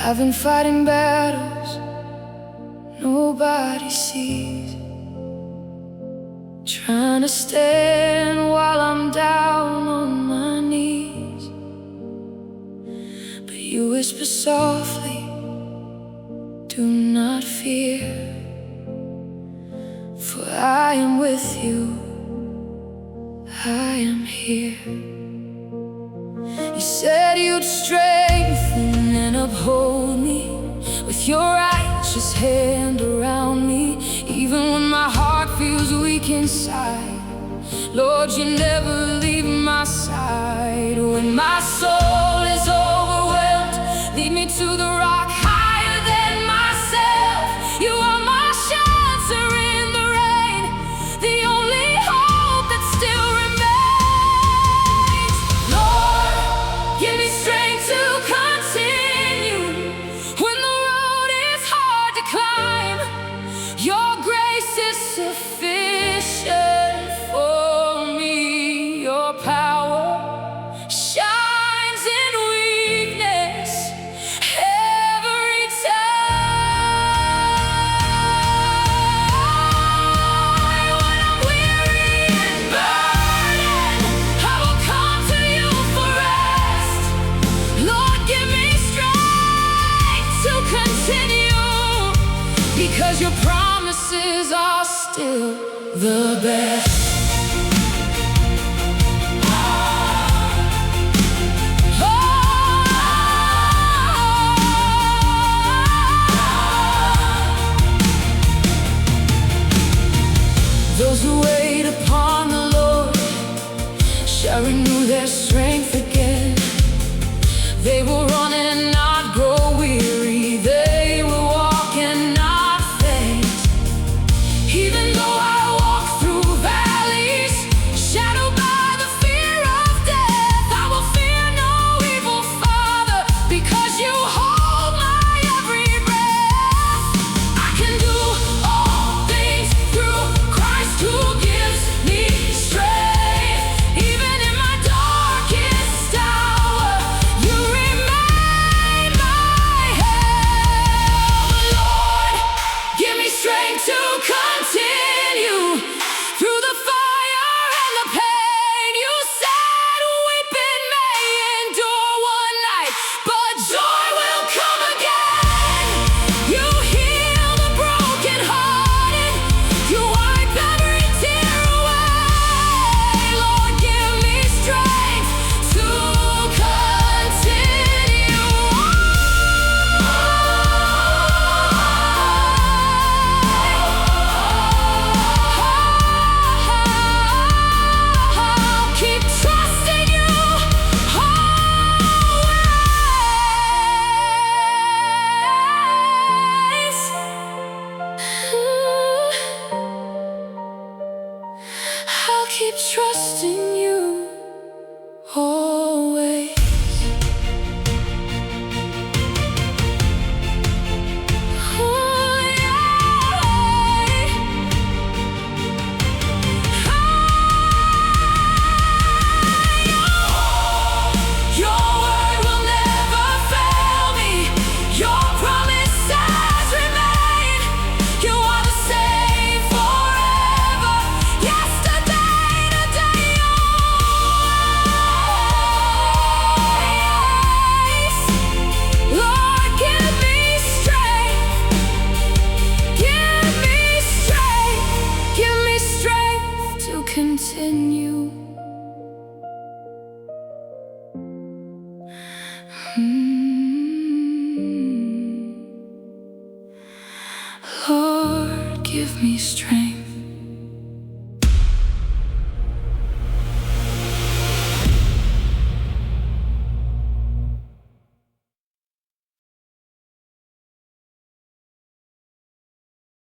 I've been fighting battles nobody sees, trying to stand while I'm down on my knees. But you whisper softly, do not fear, for I am with you, I am here. You said you'd strengthen and uphold me with your righteous hand around me, even when my heart feels weak inside. Lord, you never leave my side. When my soul is overwhelmed, lead me to the rock higher than myself. You are my shelter in the rain, the only hope that still remains. Lord, give me strength to continue when the road is hard to climb. Your grace is sufficient for me. Your power shines in weakness every time. When I'm weary and burdened, I will come to you for rest. Lord, give me strength to continue, because your promises are still the best. Those who wait upon the Lord shall renew their strength again. They will run and not grow weary. They will walk and not faint. Even though I walk through valleys shadowed by the fear of death, I will fear no evil, Father, because you hold my every breath. I can do all things through Christ who gives me strength. Even in my darkest hour, you remain my help. Lord, give me strength to continue through the fire and the pain. You said weeping may endure one night, but joy will come again. You heal the brokenhearted, you wipe every tear away. Lord, give me strength to continue. I'll keep trusting you always. I'll keep trusting you always. Your word will never fail me. Your promises remain. You are the same forever. Yesterday, today, always. Lord, give me strength. Give me strength. Give me strength to continue. Lord, give me strength.